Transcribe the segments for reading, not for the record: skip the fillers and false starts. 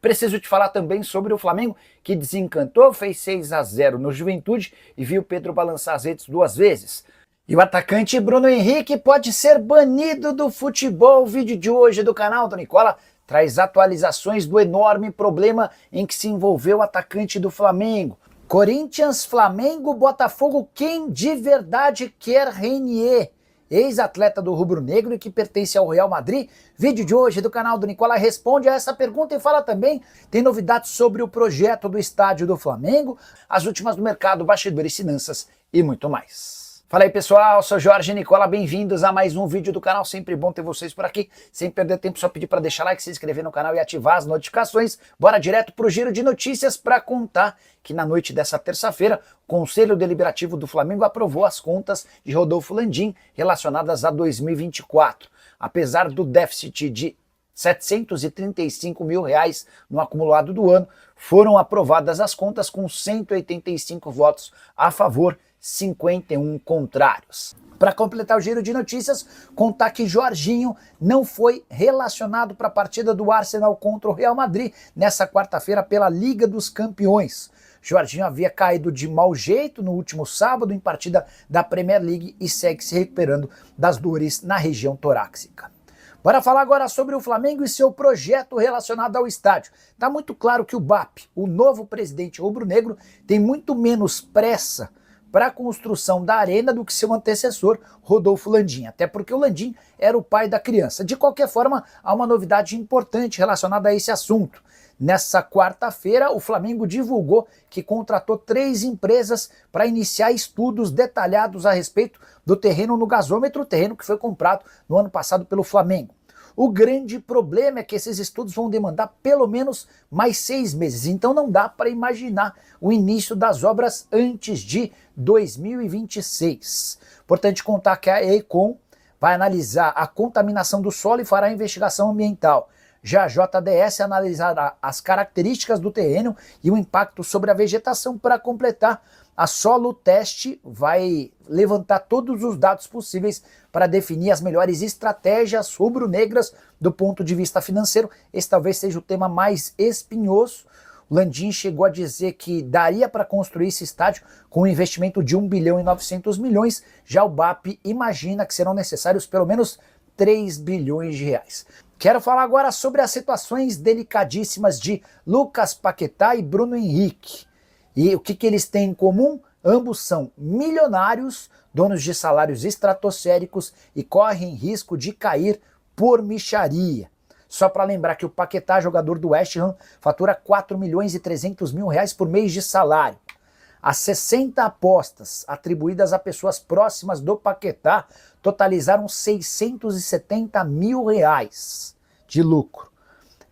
Preciso te falar também sobre o Flamengo, que desencantou, fez 6-0 no Juventude e viu Pedro balançar as redes 2 vezes. E o atacante Bruno Henrique pode ser banido do futebol. O vídeo de hoje do canal do Nicola traz atualizações do enorme problema em que se envolveu o atacante do Flamengo. Corinthians, Flamengo, Botafogo, quem de verdade quer Renier? Ex-atleta do rubro-negro e que pertence ao Real Madrid. Vídeo de hoje do canal do Nicola responde a essa pergunta e fala também, tem novidades sobre o projeto do estádio do Flamengo, as últimas do mercado, bastidores, finanças e muito mais. Fala aí pessoal, sou Jorge Nicola, bem-vindos a mais um vídeo do canal, sempre bom ter vocês por aqui, sem perder tempo, só pedir para deixar like, se inscrever no canal e ativar as notificações. Bora direto pro giro de notícias para contar que na noite dessa terça-feira, o Conselho Deliberativo do Flamengo aprovou as contas de Rodolfo Landim relacionadas a 2024. Apesar do déficit de R$ 735 mil no acumulado do ano, foram aprovadas as contas com 185 votos a favor, 51 contrários. Para completar o giro de notícias, contar que Jorginho não foi relacionado para a partida do Arsenal contra o Real Madrid nessa quarta-feira pela Liga dos Campeões. Jorginho havia caído de mau jeito no último sábado em partida da Premier League e segue se recuperando das dores na região torácica. Bora falar agora sobre o Flamengo e seu projeto relacionado ao estádio. Tá muito claro que o BAP, o novo presidente rubro-negro, tem muito menos pressa para a construção da arena do que seu antecessor, Rodolfo Landim, até porque o Landim era o pai da criança. De qualquer forma, há uma novidade importante relacionada a esse assunto. Nessa quarta-feira, o Flamengo divulgou que contratou 3 empresas para iniciar estudos detalhados a respeito do terreno no gasômetro, terreno que foi comprado no ano passado pelo Flamengo. O grande problema é que esses estudos vão demandar pelo menos mais 6 meses, então não dá para imaginar o início das obras antes de 2026. Importante contar que a EICOM vai analisar a contaminação do solo e fará investigação ambiental. Já a JDS analisará as características do terreno e o impacto sobre a vegetação. Para completar, a Solo Teste vai levantar todos os dados possíveis para definir as melhores estratégias rubro-negras do ponto de vista financeiro. Esse talvez seja o tema mais espinhoso. O Landim chegou a dizer que daria para construir esse estádio com um investimento de 1 bilhão e 900 milhões. Já o BAP imagina que serão necessários pelo menos 3 bilhões de reais. Quero falar agora sobre as situações delicadíssimas de Lucas Paquetá e Bruno Henrique. E o que eles têm em comum? Ambos são milionários, donos de salários estratosféricos e correm risco de cair por mixaria. Só para lembrar que o Paquetá, jogador do West Ham, fatura 4 milhões e 300 mil reais por mês de salário. As 60 apostas atribuídas a pessoas próximas do Paquetá totalizaram 670 mil reais de lucro.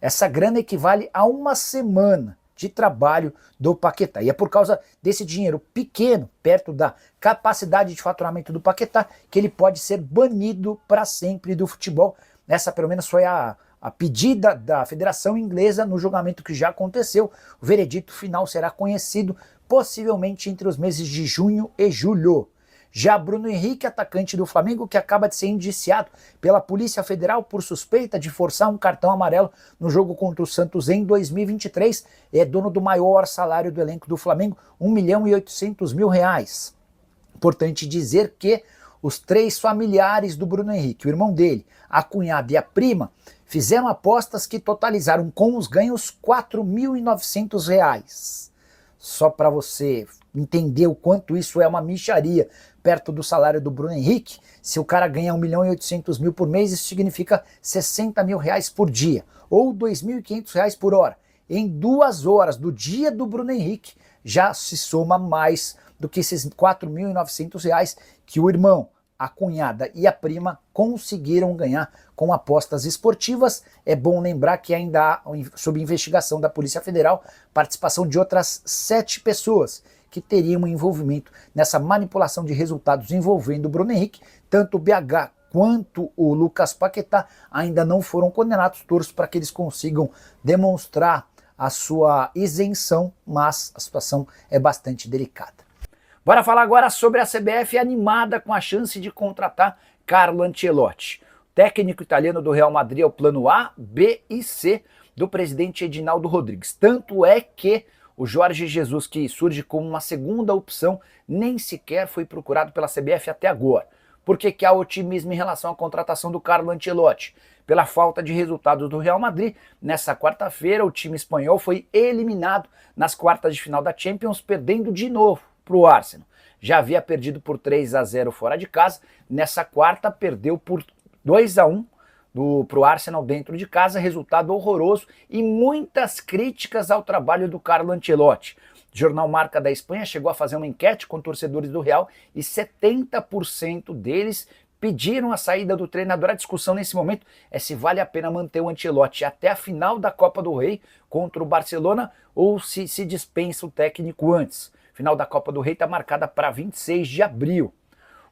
Essa grana equivale a uma semana de trabalho do Paquetá. E é por causa desse dinheiro pequeno, perto da capacidade de faturamento do Paquetá, que ele pode ser banido para sempre do futebol. Essa pelo menos foi a pedida da Federação Inglesa no julgamento que já aconteceu. O veredito final será conhecido possivelmente entre os meses de junho e julho. Já Bruno Henrique, atacante do Flamengo, que acaba de ser indiciado pela Polícia Federal por suspeita de forçar um cartão amarelo no jogo contra o Santos em 2023, é dono do maior salário do elenco do Flamengo, 1 milhão e 800 mil reais. Importante dizer que os 3 familiares do Bruno Henrique, o irmão dele, a cunhada e a prima, fizeram apostas que totalizaram com os ganhos 4.900 reais. Só para você entender o quanto isso é uma mixaria perto do salário do Bruno Henrique, se o cara ganha 1 milhão e 800 mil por mês, isso significa 60 mil reais por dia, ou 2.500 reais por hora. Em 2 horas do dia do Bruno Henrique, já se soma mais do que esses 4.900 reais que o irmão, a cunhada e a prima conseguiram ganhar com apostas esportivas. É bom lembrar que ainda há, sob investigação da Polícia Federal, participação de outras 7 pessoas que teriam um envolvimento nessa manipulação de resultados envolvendo o Bruno Henrique. Tanto o BH quanto o Lucas Paquetá ainda não foram condenados. Torço para que eles consigam demonstrar a sua isenção, mas a situação é bastante delicada. Bora falar agora sobre a CBF animada com a chance de contratar Carlo Ancelotti. O técnico italiano do Real Madrid é o plano A, B e C do presidente Edinaldo Rodrigues. Tanto é que o Jorge Jesus, que surge como uma segunda opção, nem sequer foi procurado pela CBF até agora. Por que há otimismo em relação à contratação do Carlo Ancelotti? Pela falta de resultados do Real Madrid, nessa quarta-feira o time espanhol foi eliminado nas quartas de final da Champions, perdendo de novo para o Arsenal. Já havia perdido por 3-0 fora de casa, nessa quarta perdeu por 2-1 para o Arsenal dentro de casa, resultado horroroso e muitas críticas ao trabalho do Carlo Ancelotti. O jornal Marca da Espanha chegou a fazer uma enquete com torcedores do Real e 70% deles pediram a saída do treinador. A discussão nesse momento é se vale a pena manter o Ancelotti até a final da Copa do Rei contra o Barcelona ou se dispensa o técnico antes. A final da Copa do Rei está marcada para 26 de abril.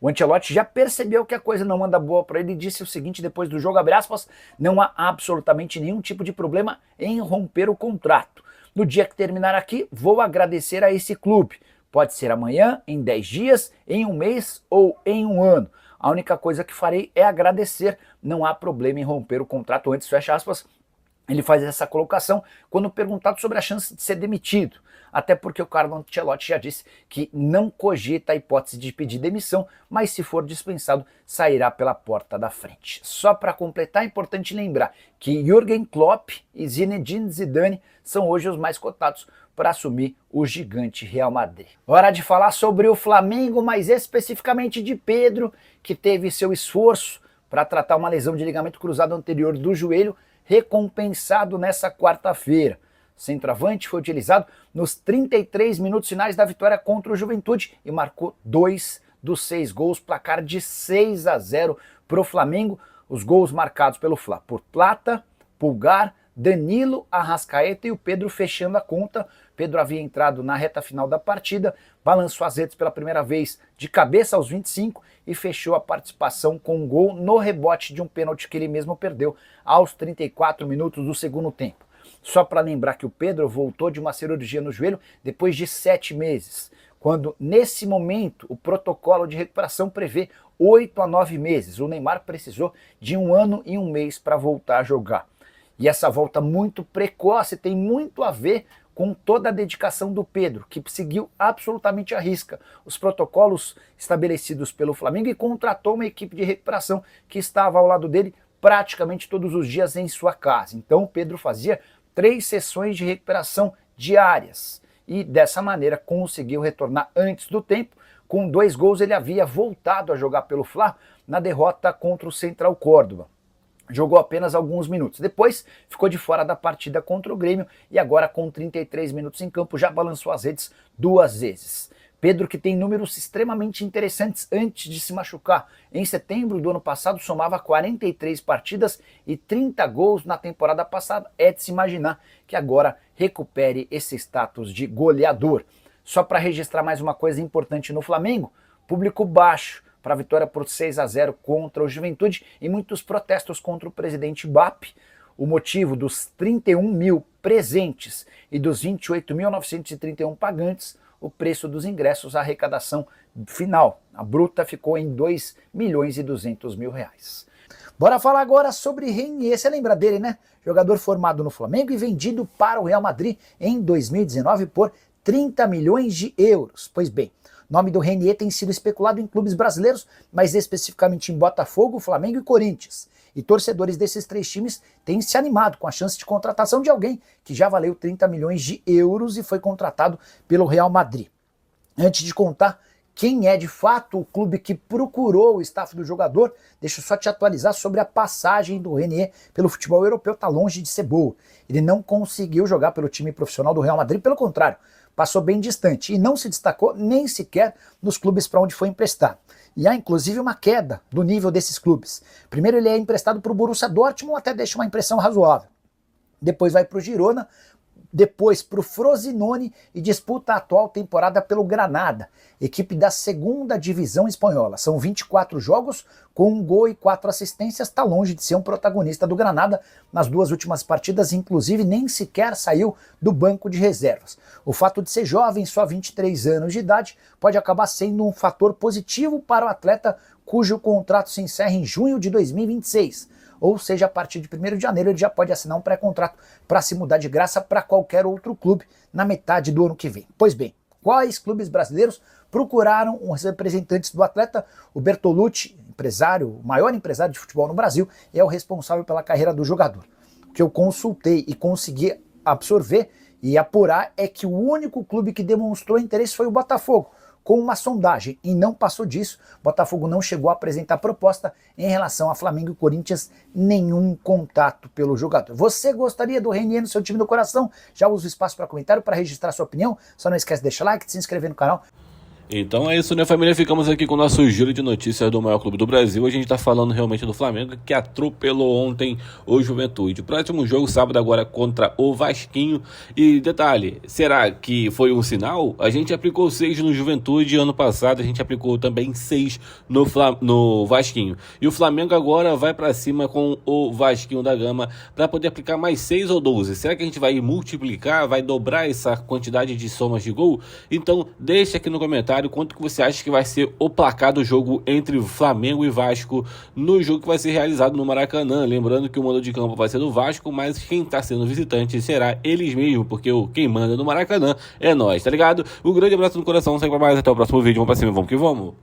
O Ancelotti já percebeu que a coisa não anda boa para ele e disse o seguinte depois do jogo, abre aspas, não há absolutamente nenhum tipo de problema em romper o contrato. No dia que terminar aqui, vou agradecer a esse clube. Pode ser amanhã, em 10 dias, em um mês ou em um ano. A única coisa que farei é agradecer, não há problema em romper o contrato antes, fecha aspas. Ele faz essa colocação quando perguntado sobre a chance de ser demitido. Até porque o Carlo Ancelotti já disse que não cogita a hipótese de pedir demissão, mas se for dispensado, sairá pela porta da frente. Só para completar, é importante lembrar que Jürgen Klopp e Zinedine Zidane são hoje os mais cotados para assumir o gigante Real Madrid. Hora de falar sobre o Flamengo, mais especificamente de Pedro, que teve seu esforço para tratar uma lesão de ligamento cruzado anterior do joelho recompensado nessa quarta-feira. O centroavante foi utilizado nos 33 minutos finais da vitória contra o Juventude e marcou 2 dos 6 gols, placar de 6-0 para o Flamengo. Os gols marcados pelo Fla por Plata, Pulgar, Danilo, Arrascaeta e o Pedro fechando a conta. Pedro havia entrado na reta final da partida, balançou as redes pela primeira vez de cabeça aos 25 e fechou a participação com um gol no rebote de um pênalti que ele mesmo perdeu aos 34 minutos do segundo tempo. Só para lembrar que o Pedro voltou de uma cirurgia no joelho depois de 7 meses, quando nesse momento o protocolo de recuperação prevê 8 a 9 meses. O Neymar precisou de 1 ano e 1 mês para voltar a jogar. E essa volta muito precoce tem muito a ver com toda a dedicação do Pedro, que seguiu absolutamente à risca os protocolos estabelecidos pelo Flamengo e contratou uma equipe de recuperação que estava ao lado dele praticamente todos os dias em sua casa. Então o Pedro fazia 3 sessões de recuperação diárias e dessa maneira conseguiu retornar antes do tempo. Com 2 gols ele havia voltado a jogar pelo Fla na derrota contra o Central Córdoba. Jogou apenas alguns minutos. Depois ficou de fora da partida contra o Grêmio e agora com 33 minutos em campo já balançou as redes 2 vezes. Pedro, que tem números extremamente interessantes antes de se machucar. Em setembro do ano passado somava 43 partidas e 30 gols na temporada passada. É de se imaginar que agora recupere esse status de goleador. Só para registrar mais uma coisa importante no Flamengo, público baixo para a vitória por 6-0 contra o Juventude e muitos protestos contra o presidente BAP. O motivo dos 31 mil presentes e dos 28.931 pagantes, o preço dos ingressos, a arrecadação final. A bruta ficou em 2.200.000 reais. Bora falar agora sobre Renier. Você lembra dele, né? Jogador formado no Flamengo e vendido para o Real Madrid em 2019 por 30 milhões de euros. Pois bem, o nome do Renier tem sido especulado em clubes brasileiros, mais especificamente em Botafogo, Flamengo e Corinthians. E torcedores desses 3 times têm se animado com a chance de contratação de alguém que já valeu 30 milhões de euros e foi contratado pelo Real Madrid. Antes de contar quem é de fato o clube que procurou o staff do jogador, deixa eu só te atualizar sobre a passagem do Renier pelo futebol europeu, está longe de ser boa. Ele não conseguiu jogar pelo time profissional do Real Madrid, pelo contrário, passou bem distante e não se destacou nem sequer nos clubes para onde foi emprestado. E há inclusive uma queda do nível desses clubes. Primeiro ele é emprestado para o Borussia Dortmund, até deixa uma impressão razoável. Depois vai para o Girona, depois para o Frosinone e disputa a atual temporada pelo Granada, equipe da 2ª divisão espanhola. São 24 jogos, com 1 gol e 4 assistências, está longe de ser um protagonista do Granada. Nas 2 últimas partidas, inclusive, nem sequer saiu do banco de reservas. O fato de ser jovem, só 23 anos de idade, pode acabar sendo um fator positivo para o atleta cujo contrato se encerra em junho de 2026. ou seja, a partir de 1º de janeiro ele já pode assinar um pré-contrato para se mudar de graça para qualquer outro clube na metade do ano que vem. Pois bem, quais clubes brasileiros procuraram os representantes do atleta? O Bertolucci, empresário, o maior empresário de futebol no Brasil, é o responsável pela carreira do jogador. O que eu consultei e consegui absorver e apurar é que o único clube que demonstrou interesse foi o Botafogo, com uma sondagem, e não passou disso. Botafogo não chegou a apresentar proposta em relação a Flamengo e Corinthians, nenhum contato pelo jogador. Você gostaria do Renier no seu time do coração? Já usa o espaço para comentário, para registrar sua opinião. Só não esquece de deixar like, de se inscrever no canal. Então é isso, né, família? Ficamos aqui com o nosso giro de notícias do maior clube do Brasil. A gente tá falando realmente do Flamengo, que atropelou ontem o Juventude. Próximo jogo, sábado agora, contra o Vasquinho. E detalhe, será que foi um sinal? A gente aplicou 6 no Juventude ano passado, a gente aplicou também 6 no Vasquinho. E o Flamengo agora vai pra cima com o Vasquinho da Gama para poder aplicar mais 6 ou 12. Será que a gente vai multiplicar, vai dobrar essa quantidade de somas de gol? Então deixa aqui no comentário quanto que você acha que vai ser o placar do jogo entre Flamengo e Vasco no jogo que vai ser realizado no Maracanã. Lembrando que o mando de campo vai ser do Vasco, mas quem está sendo visitante será eles mesmos, porque quem manda no Maracanã é nós, tá ligado? Um grande abraço no coração, segue pra mais, até o próximo vídeo, vamos pra cima, vamos que vamos!